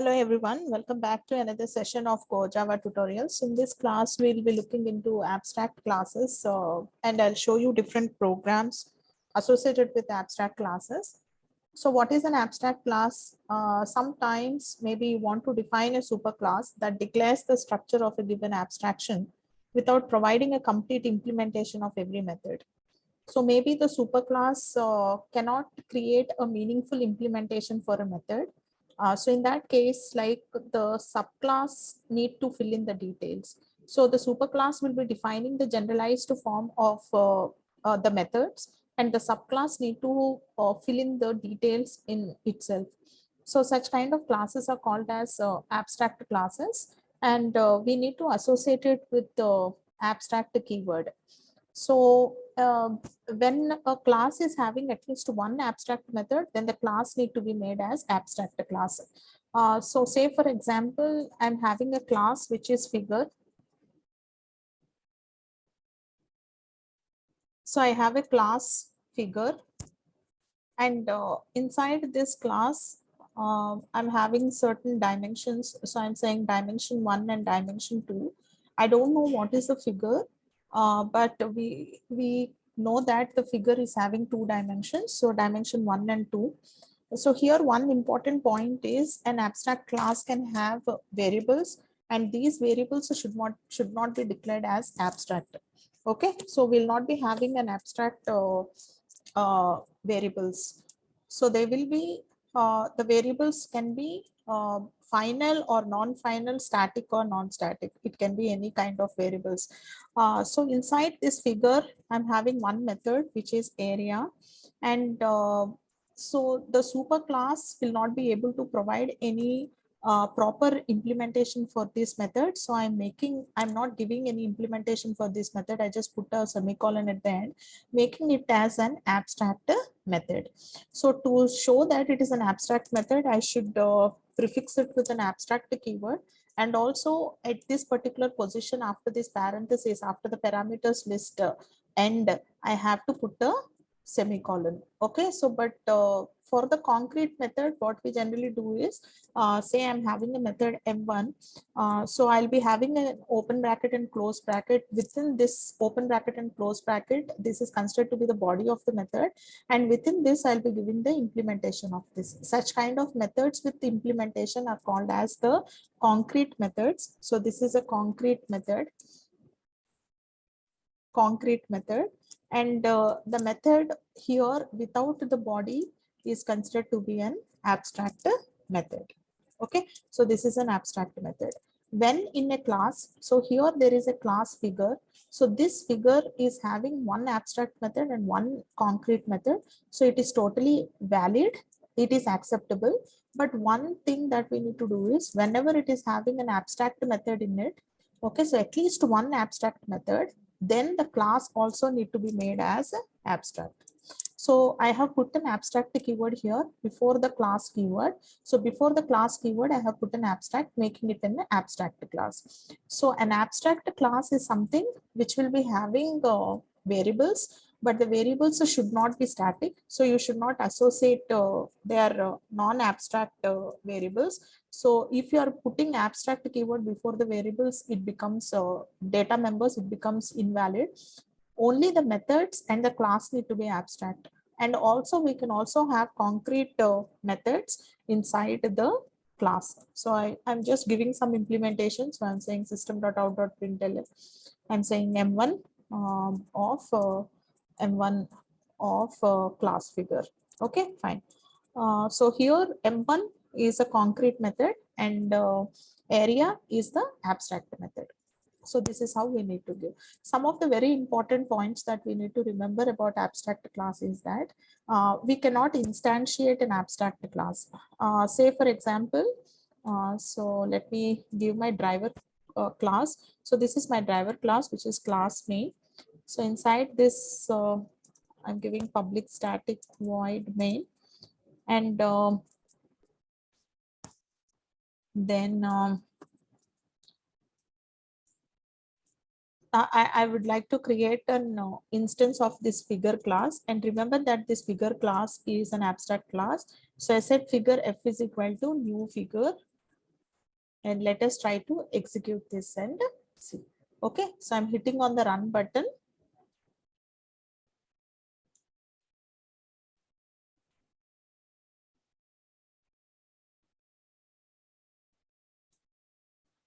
Hello everyone, welcome back to another session of Core Java tutorials. In this class, we'll be looking into abstract classes and I'll show you different programs associated with abstract classes. So what is an abstract class? Sometimes maybe you want to define a superclass that declares the structure of a given abstraction without providing a complete implementation of every method. So maybe the superclass cannot create a meaningful implementation for a method. So in that case, like the subclass need to fill in the details. So the superclass will be defining the generalized form of the methods, and the subclass need to fill in the details in itself. So such kind of classes are called as abstract classes, and we need to associate it with the abstract keyword. So when a class is having at least one abstract method, then the class need to be made as abstract class. So say for example, I'm having a class which is figure. So I have a class figure, and inside this class, I'm having certain dimensions. So I'm saying dimension 1 and dimension 2. I don't know what is the figure, but we know that the figure is having 2 dimensions. So dimension 1 and 2. So here one important point is an abstract class can have variables, and these variables should not be declared as abstract. Okay, so we'll not be having an abstract variables. So they will be the variables can be final or non-final, static or non-static. It can be any kind of variables. So inside this figure, I'm having one method which is area, and so the superclass will not be able to provide any proper implementation for this method. So I'm not giving any implementation for this method. I just put a semicolon at the end, making it as an abstract method. So to show that it is an abstract method, I should prefix it with an abstract keyword. And also at this particular position, after this parenthesis, after the parameters list end, I have to put a semicolon. Okay, so but for the concrete method, what we generally do is say I'm having a method m1. So I'll be having an open bracket and close bracket. Within this open bracket and close bracket, this is considered to be the body of the method, and within this I'll be giving the implementation of this. Such kind of methods with the implementation are called as the concrete methods. So this is a concrete method, and the method here without the body is considered to be an abstract method. Okay, so this is an abstract method. When in a class, so here there is a class figure. So this figure is having one abstract method and one concrete method. So it is totally valid, it is acceptable. But one thing that we need to do is whenever it is having an abstract method in it, okay, so at least one abstract method, then the class also need to be made as abstract. So I have put an abstract keyword here before the class keyword. So before the class keyword, I have put an abstract, making it an abstract class. So an abstract class is something which will be having variables, but the variables should not be static. So you should not associate their non-abstract variables. So if you are putting abstract keyword before the variables, it becomes data members, it becomes invalid. Only the methods and the class need to be abstract. And also we can also have concrete methods inside the class. So I'm just giving some implementation. So I'm saying system.out.println. I'm saying m1 of class figure. Okay, fine. So here m1 is a concrete method, and area is the abstract method. So this is how we need to give. Some of the very important points that we need to remember about abstract class is that we cannot instantiate an abstract class. Say for example, so let me give my driver class. So this is my driver class, which is class main. So inside this, I'm giving public static void main, and then I would like to create an instance of this figure class, and remember that this figure class is an abstract class. So I said figure f is equal to new figure, And let us try to execute this and see. Okay, so I'm hitting on the run button.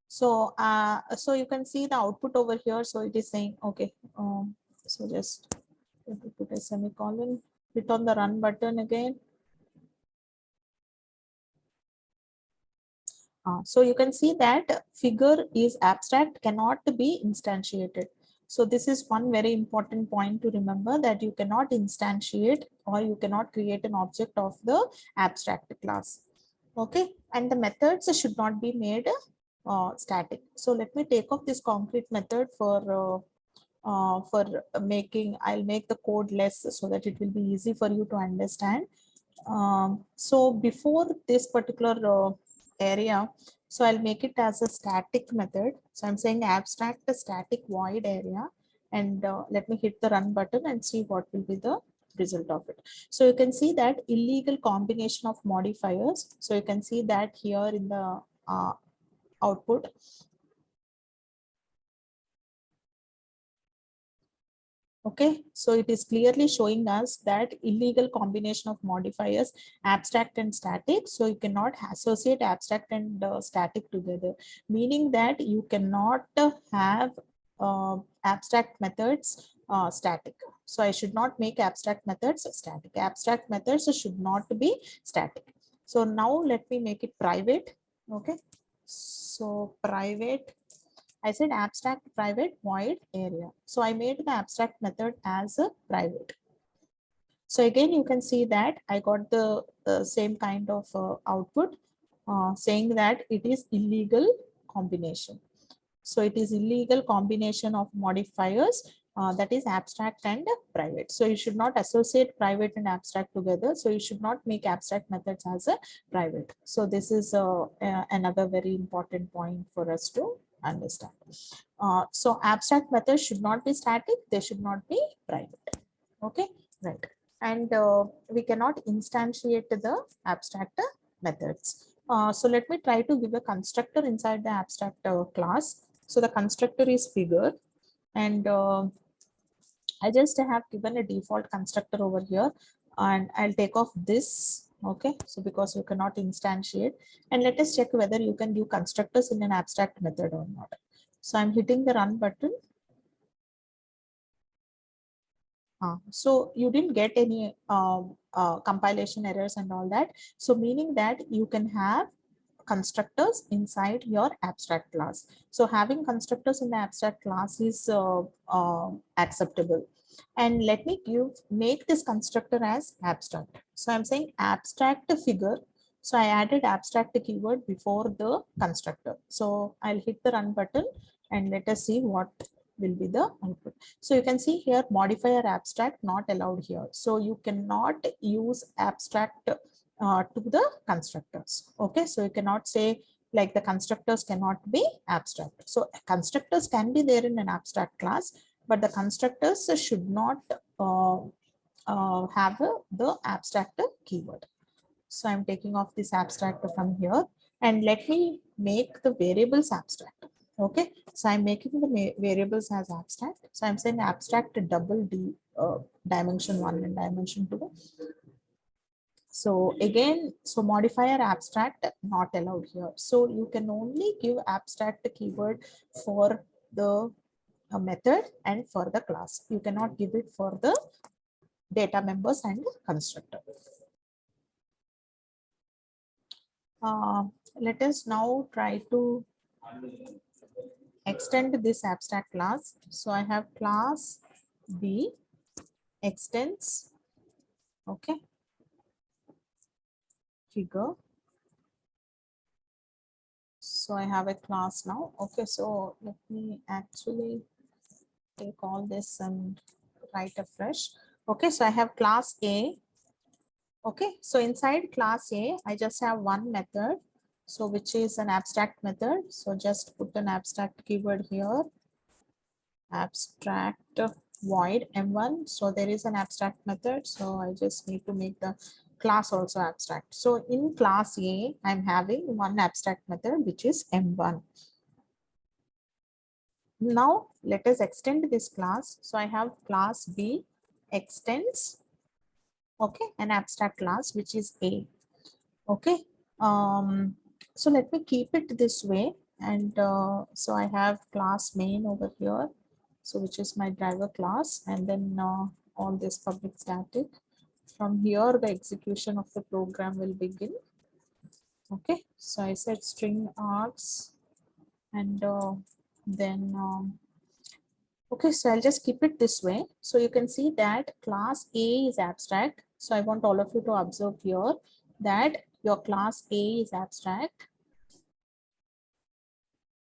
So you can see the output over here. So it is saying, okay, so just let me put a semicolon, hit on the run button again. So you can see that figure is abstract, cannot be instantiated. So this is one very important point to remember, that you cannot instantiate or you cannot create an object of the abstract class. Okay, and the methods should not be made static. So let me take off this concrete method for making, I'll make the code less so that it will be easy for you to understand. So before this particular area, so I'll make it as a static method. So I'm saying abstract a static void area, and let me hit the run button and see what will be the result of it. So you can see that illegal combination of modifiers. So you can see that here in the output. Okay, so it is clearly showing us that illegal combination of modifiers, abstract and static. So you cannot associate abstract and static together, meaning that you cannot have abstract methods static. So I should not make abstract methods static. Abstract methods should not be static. So now let me make it private. Okay, so private, I said abstract private void area. So I made the abstract method as a private. So again, you can see that I got the same kind of output saying that it is illegal combination. So it is illegal combination of modifiers that is abstract and private. So you should not associate private and abstract together. So you should not make abstract methods as a private. So this is another very important point for us to understand. So abstract methods should not be static. They should not be private. Okay, right. And we cannot instantiate the abstract methods. So let me try to give a constructor inside the abstract class. So the constructor is figure, and I just have given a default constructor over here, and I'll take off this. Okay, so because you cannot instantiate, and let us check whether you can do constructors in an abstract method or not. So I'm hitting the run button. So you didn't get any compilation errors and all that. So meaning that you can have constructors inside your abstract class. So having constructors in the abstract class is acceptable. And let me make this constructor as abstract. So I'm saying abstract figure. So I added abstract keyword before the constructor. So I'll hit the run button and let us see what will be the output. So you can see here modifier abstract not allowed here. So you cannot use abstract to the constructors. Okay, so you cannot say like the constructors cannot be abstract. So constructors can be there in an abstract class, but the constructors should not have the abstract keyword. So I'm taking off this abstract from here, and let me make the variables abstract. Okay, so I'm making the variables as abstract. So I'm saying abstract double D dimension 1 and dimension 2. So again, so modifier abstract not allowed here. So you can only give abstract keyword for the method and for the class. You cannot give it for the data members and constructor. Let us now try to extend this abstract class. So I have class B extends, okay, figure. So I have a class now. Okay, so let me actually take all this and write afresh. Okay, so I have class A. Okay, so inside class A, I just have one method. So which is an abstract method. So just put an abstract keyword here. Abstract void M1. So there is an abstract method. So I just need to make the class also abstract. So in class A, I'm having one abstract method, which is M1. Now let us extend this class. So I have class B extends, okay, an abstract class, which is A. Okay. So let me keep it this way. And so I have class main over here, so which is my driver class, and then all this public static. From here, the execution of the program will begin. Okay, so I said string args, and then okay, so I'll just keep it this way. So you can see that class A is abstract. So I want all of you to observe here that your class A is abstract.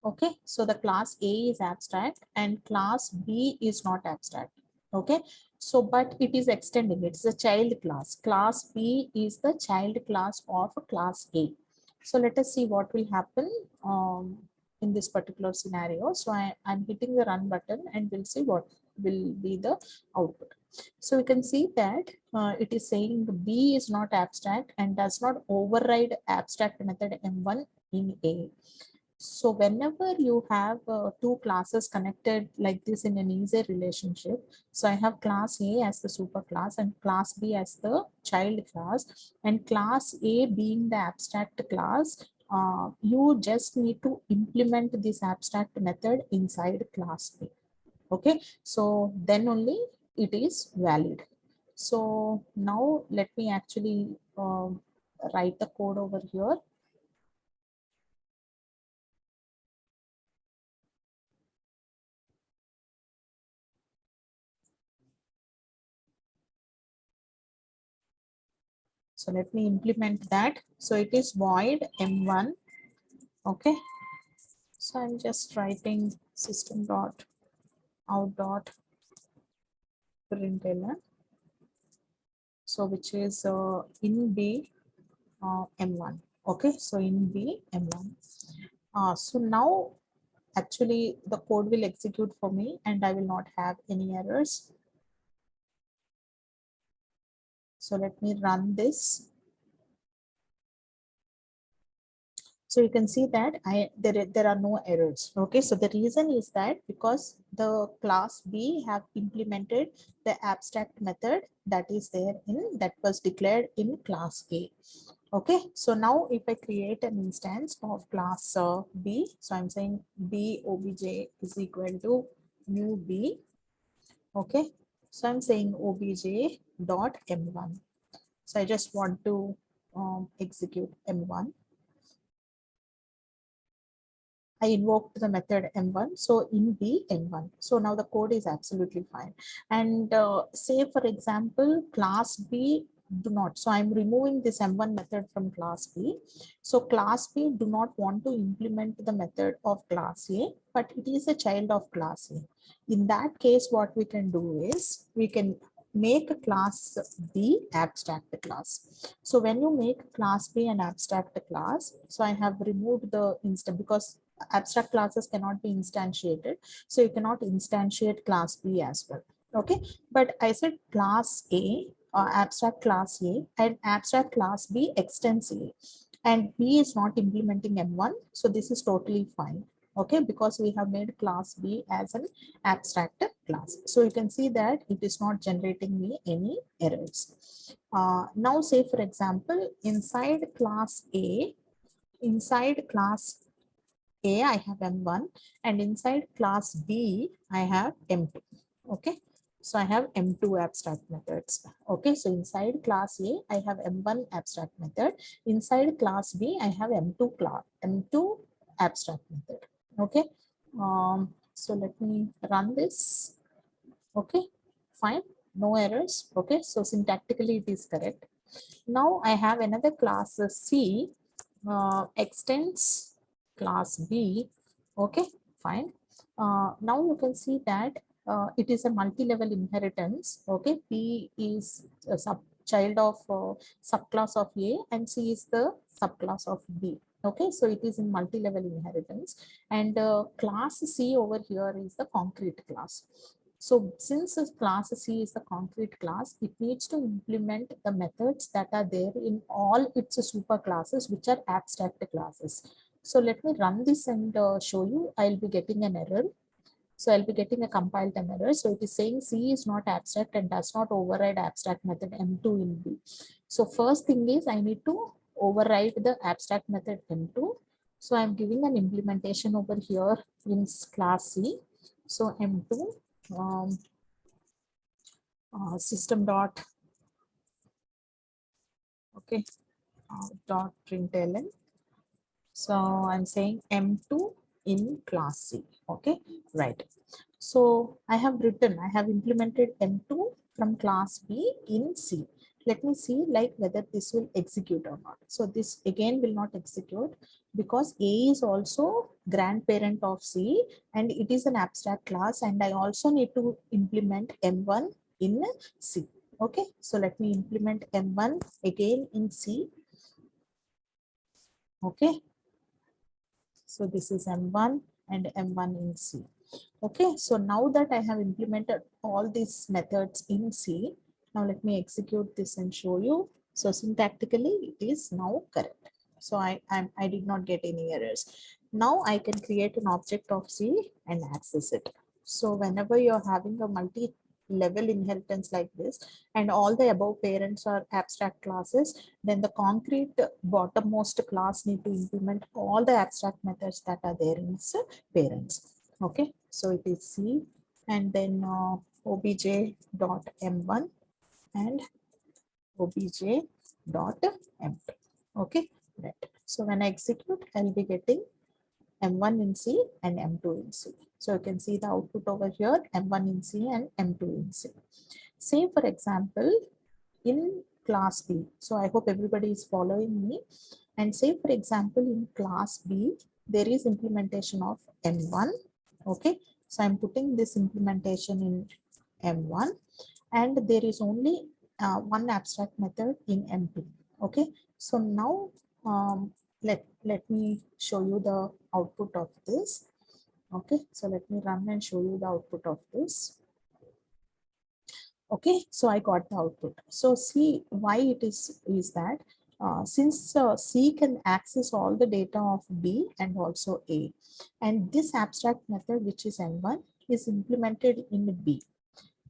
Okay, so the class A is abstract and class B is not abstract. Okay, so but it is extending, it's a child class. Class B is the child class of class A. So let us see what will happen in this particular scenario. So I'm hitting the run button and we'll see what will be the output. So we can see that it is saying B is not abstract and does not override abstract method M1 in A. So whenever you have two classes connected like this in an easy relationship, so I have class A as the super class and class B as the child class, and class A being the abstract class, you just need to implement this abstract method inside class B. Okay, so then only it is valid. So now let me actually write the code over here. So let me implement that. So it is void M1. Okay. So I'm just writing system dot out dot println. So which is in B M1. Okay. So in B M1. So now actually the code will execute for me and I will not have any errors. So let me run this. So you can see that there are no errors. Okay, so the reason is that because the class B have implemented the abstract method that is there in that was declared in class A. Okay, so now if I create an instance of class B, so I'm saying B obj is equal to new B. Okay, so I'm saying obj dot M1. So I just want to execute M1. I invoked the method M1, so in B M1. So now the code is absolutely fine. And say for example, class B do not. So I'm removing this M1 method from class B. So class B do not want to implement the method of class A, but it is a child of class A. In that case, what we can do is we can make a class B abstract class. So when you make class B an abstract class, so I have removed the instant because abstract classes cannot be instantiated, so you cannot instantiate class B as well. Okay, but I said class A or abstract class A and abstract class B extends A, and B is not implementing M1, so this is totally fine. Okay, because we have made class B as an abstract class, so you can see that it is not generating me any errors. Now say for example, inside class A, inside class A, I have M1, and inside class B, I have M2. Okay, so I have M2 abstract methods. Okay, so inside class A, I have M1 abstract method. Inside class B, I have M2 abstract method. Okay, so let me run this. Okay, fine, no errors. Okay, so syntactically it is correct. Now I have another class C extends class B. Okay, fine. Now you can see that it is a multi-level inheritance. Okay, B is a child of subclass of A and C is the subclass of B. Okay, so it is in multi-level inheritance, and class C over here is the concrete class. So since this class C is the concrete class, it needs to implement the methods that are there in all its super classes, which are abstract classes. So let me run this and show you. I'll be getting an error. So I'll be getting a compiled time error. So it is saying C is not abstract and does not override abstract method M2 in B. So first thing is I need to override the abstract method M2. So I'm giving an implementation over here in class C. So M2 system dot okay dot println. So I'm saying M2 in class C. Okay, right. So I have implemented M2 from class B in C. Let me see like whether this will execute or not. So this again will not execute because A is also grandparent of C and it is an abstract class, and I also need to implement M1 in C. Okay, so let me implement M1 again in C. Okay, so this is M1 and M1 in C. Okay, so now that I have implemented all these methods in C, now let me execute this and show you. So syntactically, it is now correct. So I did not get any errors. Now I can create an object of C and access it. So whenever you're having a multi-level inheritance like this, and all the above parents are abstract classes, then the concrete bottommost class need to implement all the abstract methods that are there in its parents. Okay, so it is C and then obj dot m1 and obj dot m2. Okay, right. So when I execute, I'll be getting m1 in C and m2 in C. So you can see the output over here, m1 in C and m2 in C. Say for example, in class B. So I hope everybody is following me. And say for example, in class B, there is implementation of M1. Okay, so I'm putting this implementation in M1 and there is only one abstract method in M2. Okay, so now let me show you the output of this. Okay, so let me run and show you the output of this. Okay, so I got the output. So see why it is that since C can access all the data of B and also A, and this abstract method which is M1 is implemented in B,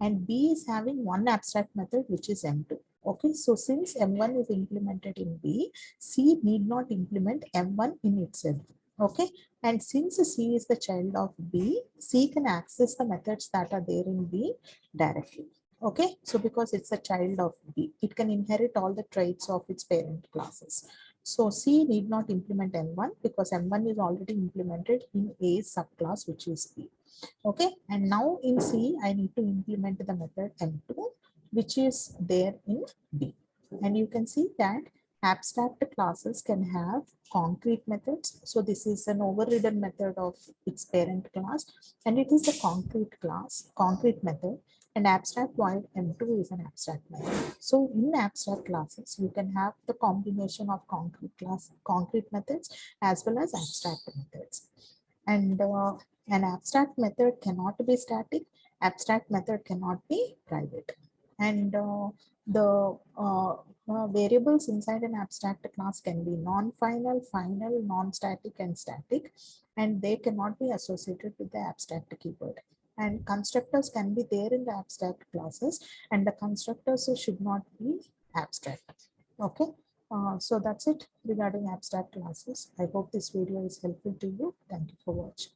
and B is having one abstract method which is M2. Okay, so since M1 is implemented in B, C need not implement M1 in itself. Okay, and since C is the child of B, C can access the methods that are there in B directly. Okay, so because it's a child of B, it can inherit all the traits of its parent classes. So C need not implement M1 because M1 is already implemented in A subclass, which is B. Okay, and now in C, I need to implement the method M2, which is there in B. And you can see that abstract classes can have concrete methods. So this is an overridden method of its parent class, and it is a concrete class, concrete method. And abstract void M2 is an abstract method. So in abstract classes, you can have the combination of concrete methods as well as abstract methods. And an abstract method cannot be static. Abstract method cannot be private. And the variables inside an abstract class can be non-final, final, non-static, and static, and they cannot be associated with the abstract keyword. And constructors can be there in the abstract classes, and the constructors should not be abstract. Okay, so that's it regarding abstract classes. I hope this video is helpful to you. Thank you for watching.